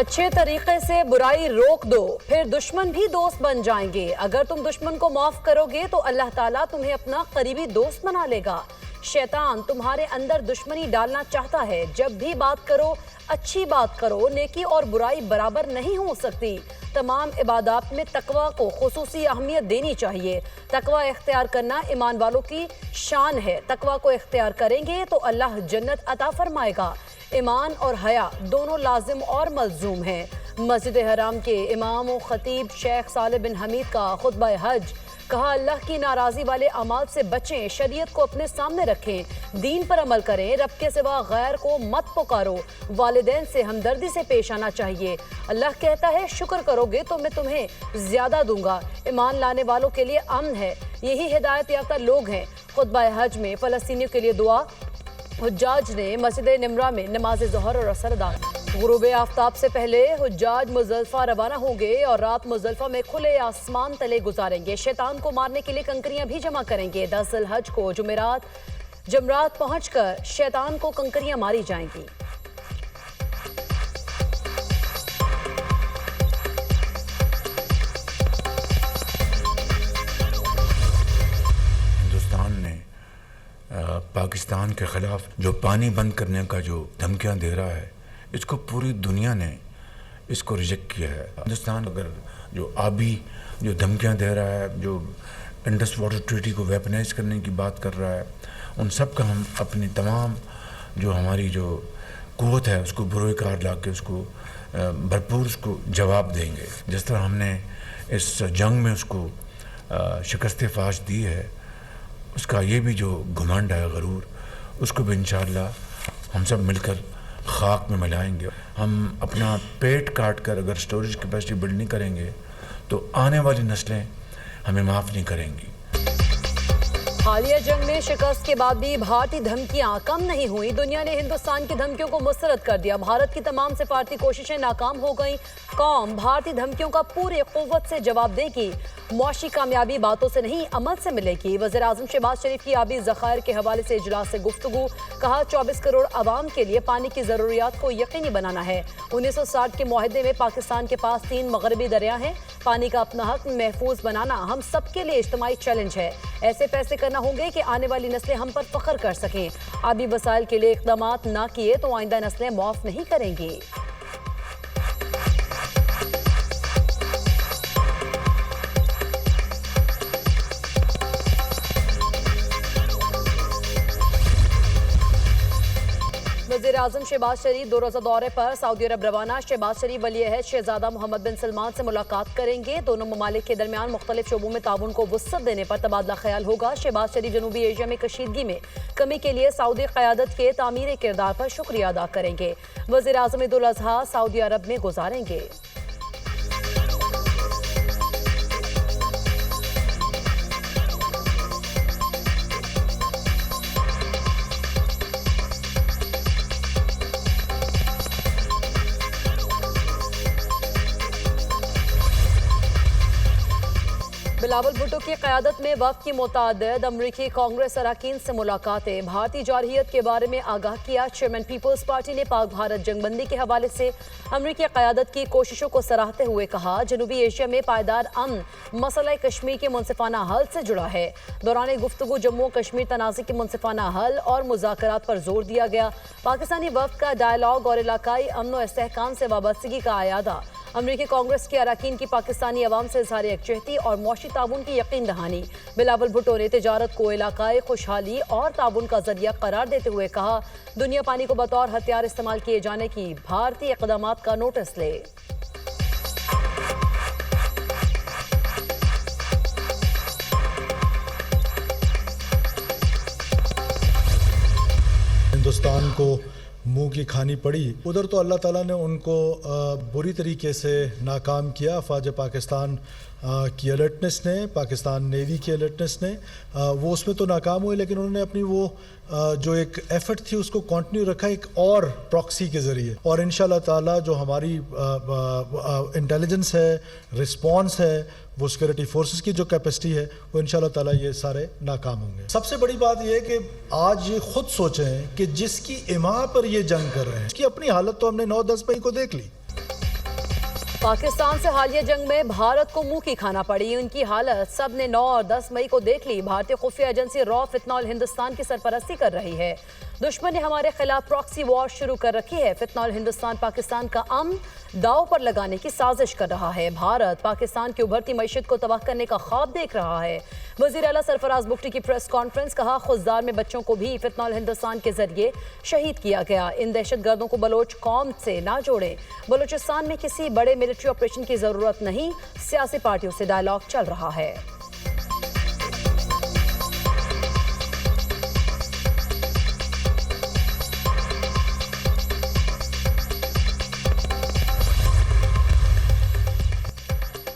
अच्छे तरीके से बुराई रोक दो, फिर दुश्मन भी दोस्त बन जाएंगे। अगर तुम दुश्मन को माफ करोगे तो अल्लाह ताला तुम्हें अपना करीबी दोस्त बना लेगा। शैतान तुम्हारे अंदर दुश्मनी डालना चाहता है। जब भी बात करो अच्छी बात करो, नेकी और बुराई बराबर नहीं हो सकती। तमाम इबादत में तकवा को खुसूसी अहमियत देनी चाहिए। तकवा इख्तियार करना ईमान वालों की शान है। तकवा को इख्तियार करेंगे तो अल्लाह जन्नत अता फरमाएगा। ईमान और हया दोनों लाजिम और मलजूम हैं। मस्जिद हराम के इमाम और खतीब शेख सालेह बिन हमीद का खुतबा हज, कहा अल्लाह की नाराज़ी वाले अमाल से बचें, शरीयत को अपने सामने रखें, दीन पर अमल करें, रब के सिवा गैर को मत पुकारो, वालिदैन से हमदर्दी से पेश आना चाहिए। अल्लाह कहता है शुक्र करोगे तो मैं तुम्हें ज़्यादा दूंगा। ईमान लाने वालों के लिए अमन है, यही हिदायत याफ्ता लोग हैं। खुतबा हज में फ़लस्तीनियों के लिए दुआ। हुज्जाज ने मस्जिद निमरा में नमाज ज़ोहर और असर अदा। गुरूब आफ्ताब से पहले हुज्जाज मुज़दलिफ़ा रवाना होंगे और रात मुज़दलिफ़ा में खुले आसमान तले गुजारेंगे। शैतान को मारने के लिए कंकरियां भी जमा करेंगे। 10 ज़िलहज को जमरात पहुंचकर शैतान को कंकरियां मारी जाएंगी। हिंदुस्तान ने पाकिस्तान के खिलाफ जो पानी बंद करने का जो धमकियां दे रहा है, इसको पूरी दुनिया ने इसको रिजेक्ट किया है। हिंदुस्तान अगर जो धमकियां दे रहा है, जो इंडस वाटर ट्रीटी को वेपनाइज करने की बात कर रहा है, उन सब का हम अपनी तमाम जो हमारी जो क़ुव्वत है उसको बुरे कार ला के उसको भरपूर उसको जवाब देंगे। जिस तरह हमने इस जंग में उसको शिकस्त फाश दी है, उसका ये भी जो घमंड है, गरूर, उसको भी इंशाअल्लाह हम सब मिलकर खाक में मिलाएंगे। हम अपना पेट काट कर अगर स्टोरेज कैपेसिटी बिल्ड नहीं करेंगे तो आने वाली नस्लें हमें माफ़ नहीं करेंगी। हालिया जंग में शिकस्त के बाद भी भारतीय धमकियां कम नहीं हुई। दुनिया ने हिंदुस्तान की धमकियों को मुस्तरद कर दिया। भारत की तमाम सिफारती कोशिशें नाकाम हो गईं। कौम भारतीय धमकियों का पूरी क़ुव्वत से जवाब देगी। मुआशी कामयाबी बातों से नहीं अमल से मिलेगी। वज़ीर आज़म शहबाज शरीफ की आबी ज़खायर के हवाले से इजलास से गुफ्तगू, कहा 24 करोड़ आवाम के लिए पानी की ज़रूरियात को यकीनी बनाना है। 1960 के मुआहदे में पाकिस्तान के पास 3 मगरबी दरिया हैं। पानी का अपना हक महफूज बनाना हम सब के लिए इज्तिमाई चैलेंज है। ऐसे फैसले करना होंगे कि आने वाली नस्लें हम पर फख्र कर सकें। आबी वसाइल के लिए इक़दामात ना किए तो आइंदा नस्लें माफ़ नहीं करेंगी। वज़ीर आज़म शहबाज शरीफ 2 रोज़ा दौरे पर सऊदी अरब रवाना। शहबाज शरीफ वली अहद शहजादा मोहम्मद बिन सलमान से मुलाकात करेंगे। दोनों ममालिक के दरमियान मुख्तलिफ शोबों में ताउन को वुसअत देने पर तबादला ख्याल होगा। शहबाज शरीफ जनूबी एशिया में कशीदगी में कमी के लिए सऊदी क़यादत के तामीर किरदार पर शुक्रिया अदा करेंगे। वज़ीर आज़म ईद उल अज़हा सऊदी अरब में गुजारेंगे। बिलावल भुट्टो की क़यादत में वफ़द की मुतअद्दिद अमरीकी कांग्रेस अरकान से मुलाकातें। भारतीय जारहियत के बारे में आगाह किया। चेयरमैन पीपल्स पार्टी ने पाक भारत जंगबंदी के हवाले से अमरीकी क़यादत की कोशिशों को सराहते हुए कहा, जनूबी एशिया में पायदार अमन मसला कश्मीर के मुनसिफाना हल से जुड़ा है। दौरान गुफ्तगू जम्मू कश्मीर तनाज़े के मुनसिफाना हल और मुज़ाकरात पर जोर दिया गया। पाकिस्तानी वफ़द का डायलॉग और इलाकाई अमन और इस्तेहकाम से वाबस्तगी का आयादा। अमरीकी कांग्रेस के अरकान की पाकिस्तानी अवाम से इज़हार यकजहती और मुआशी ताउन की यकीन दहानी। बिलावल भुट्टो ने तिजारत को इलाकाई खुशहाली और ताउन का जरिया करार देते हुए कहा, दुनिया पानी को बतौर हथियार इस्तेमाल किए जाने की भारतीय इक़दामात का नोटिस ले। हिंदुस्तान को मुंह की खानी पड़ी। उधर तो अल्लाह ताला ने उनको बुरी तरीके से नाकाम किया। अफवाज पाकिस्तान की अलर्टनेस ने, पाकिस्तान नेवी की अलर्टनेस ने, वो उसमें तो नाकाम हुए, लेकिन उन्होंने अपनी वो जो एक एफर्ट थी उसको कंटिन्यू रखा एक और प्रॉक्सी के ज़रिए। और इंशाल्लाह ताला जो हमारी इंटेलिजेंस है, रिस्पॉन्स है, वो सिक्योरिटी फोर्सेस की जो कैपेसिटी है, वो इंशाल्लाह ताला ये सारे नाकाम होंगे। सबसे बड़ी बात ये है कि आज ये खुद सोचें कि जिसकी इमा पर ये जंग कर रहे हैं, इसकी अपनी हालत तो हमने 9-10 मई को देख ली। पाकिस्तान से हालिया जंग में भारत को मुंह की खाना पड़ी। उनकी हालत सब ने 9 और 10 मई को देख ली। भारतीय खुफिया एजेंसी रॉ फितनॉल हिंदुस्तान की सरपरस्ती कर रही है। दुश्मन ने हमारे खिलाफ प्रॉक्सी वॉर शुरू कर रखी है। फितनॉल हिंदुस्तान पाकिस्तान का अमन दाव पर लगाने की साजिश कर रहा है। भारत पाकिस्तान की उभरती मईशत को तबाह करने का ख्वाब देख रहा है। वज़ीर आला सरफराज बुख्ती की प्रेस कॉन्फ्रेंस, कहा खुजदार में बच्चों को भी फितनॉल हिंदुस्तान के जरिए शहीद किया गया। इन दहशतगर्दों को बलोच कौम से ना जोड़ें। बलूचिस्तान में किसी बड़े मिलिट्री ऑपरेशन की जरूरत नहीं, सियासी पार्टियों से डायलॉग चल रहा है।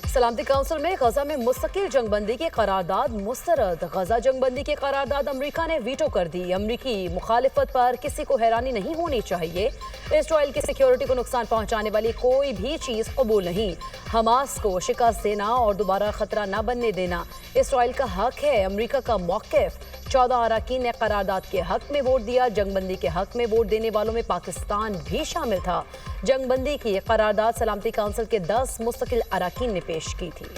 सलामती काउंसिल में गजा में मुस्तकिल जंगबंदी की करारदाद मुस्तरद। गजा जंगबंदी की करारदाद अमेरिका ने वीटो कर दी। अमेरिकी मुखालिफत पर किसी को हैरानी नहीं होनी चाहिए। इसराइल की सिक्योरिटी को नुकसान पहुंचाने वाली कोई भी चीज कबूल नहीं। हमास को शिकस्त देना और दोबारा खतरा न बनने देना इसराइल का हक है। अमेरिका का मौक़िफ़। 14 अरकान ने करारदाद के हक में वोट दिया। जंगबंदी के हक में वोट देने वालों में पाकिस्तान भी शामिल था। जंगबंदी की करारदाद सलामती काउंसिल के 10 मुस्तकिल अरकान ने पेश की थी।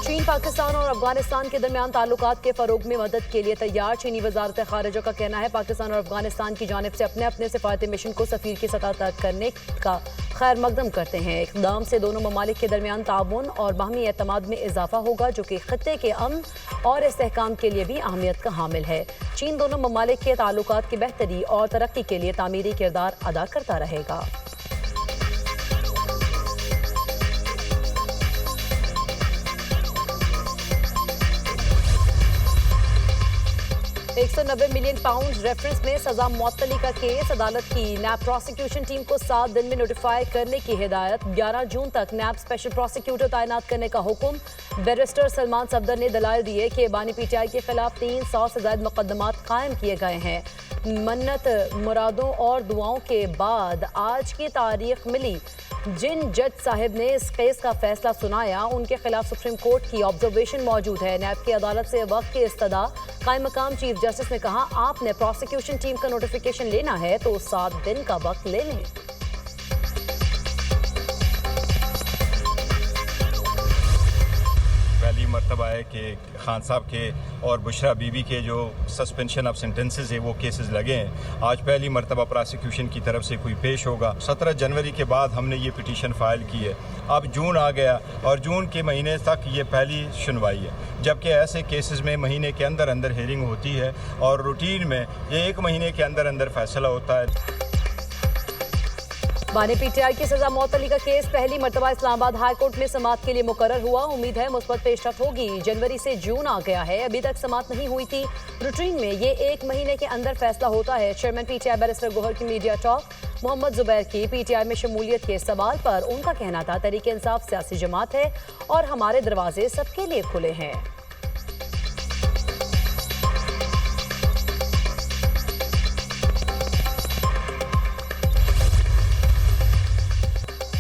चीन पाकिस्तान और अफगानिस्तान के दरमियान ताल्लुकात के फरोग में मदद के लिए तैयार। चीनी वजारत खारिजा का कहना है पाकिस्तान और अफगानिस्तान की जानिब से अपने अपने सिफारती मिशन को सफीर की सतह तक करने का खैर मकदम करते हैं। इक़दाम से दोनों ममालिक के दरमियान ताउन और बाहमी एतमाद में इजाफा होगा, जो कि खत्ते के अमन और इस्तेहकाम के लिए भी अहमियत का हामिल है। चीन दोनों ममालिक के ताल्लुकात की बेहतरी और तरक्की के लिए तामीरी किरदार अदा करता रहेगा। 190 मिलियन पाउंड रेफरेंस में सजा मुअत्तली का केस। अदालत की नैब प्रोसिक्यूशन टीम को 7 दिन में नोटिफाई करने की हिदायत। 11 जून तक नैब स्पेशल प्रोसिक्यूटर तैनात करने का हुक्म। बैरिस्टर सलमान सफदर ने दलाइल दिए कि बानी पीटीआई के खिलाफ 300 से ज्यादा मुकदमात कायम किए गए हैं। मन्नत, मुरादों और दुआओं के बाद आज की तारीख मिली। जिन जज साहिब ने इस केस का फैसला सुनाया, उनके खिलाफ सुप्रीम कोर्ट की ऑब्जर्वेशन मौजूद है। नैब की अदालत से वक्त की इस्तदा। कायम मकाम चीफ जस्टिस ने कहा, आपने प्रोसिक्यूशन टीम का नोटिफिकेशन लेना है तो 7 दिन का वक्त ले लें। पहली मरतबा है कि खान साहब के और बुशरा बीबी के जो सस्पेंशन ऑफ सेंटेंसेस है वो केसेस लगे हैं। आज पहली मरतबा प्रोसिक्यूशन की तरफ से कोई पेश होगा। 17 जनवरी के बाद हमने ये पिटीशन फाइल की है। अब जून आ गया और जून के महीने तक ये पहली सुनवाई है, जबकि ऐसे केसेस में महीने के अंदर अंदर हियरिंग होती है और रूटीन में ये 1 महीने के अंदर अंदर फैसला होता है। बानी पीटीआई की सजा मुअत्तली का केस पहली मरतबा इस्लामाबाद हाई कोर्ट में समाअत के लिए मुकर्रर हुआ। उम्मीद है मुस्बत पेशरफ्त होगी। जनवरी से जून आ गया है, अभी तक समाअत नहीं हुई थी। रूटीन में ये 1 महीने के अंदर फैसला होता है। चेयरमैन पीटीआई बैरिस्टर गोहर की मीडिया टॉक। मोहम्मद जुबैर की पीटीआई में शमूलियत के सवाल पर उनका कहना था, तहरीक इंसाफ सियासी जमात है और हमारे दरवाजे सबके लिए खुले हैं।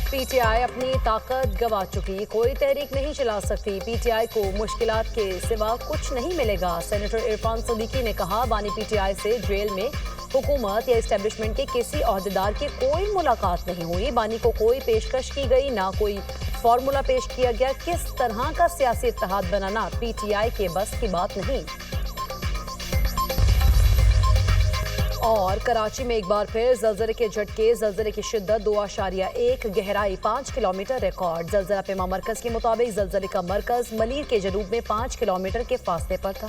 पीटीआई अपनी ताकत गंवा चुकी, कोई तहरीक नहीं चला सकती। पीटीआई को मुश्किलात के सिवा कुछ नहीं मिलेगा। सेनेटर इरफान सदीकी ने कहा, बानी पीटीआई से जेल में हुकूमत या इस्टेब्लिशमेंट के किसी ओहदेदार की कोई मुलाकात नहीं हुई। बानी को कोई पेशकश की गई, ना कोई फार्मूला पेश किया गया। किस तरह का सियासी इत्तेहाद बनाना पीटीआई के बस की बात नहीं। और कराची में एक बार फिर जलजले के झटके। जलजले की शिद्दत 2.1, गहराई 5 किलोमीटर रिकॉर्ड। जलजला पेमा मरकज के मुताबिक जलजले का मरकज मलीर के जनूब में 5 किलोमीटर के फासले पर था।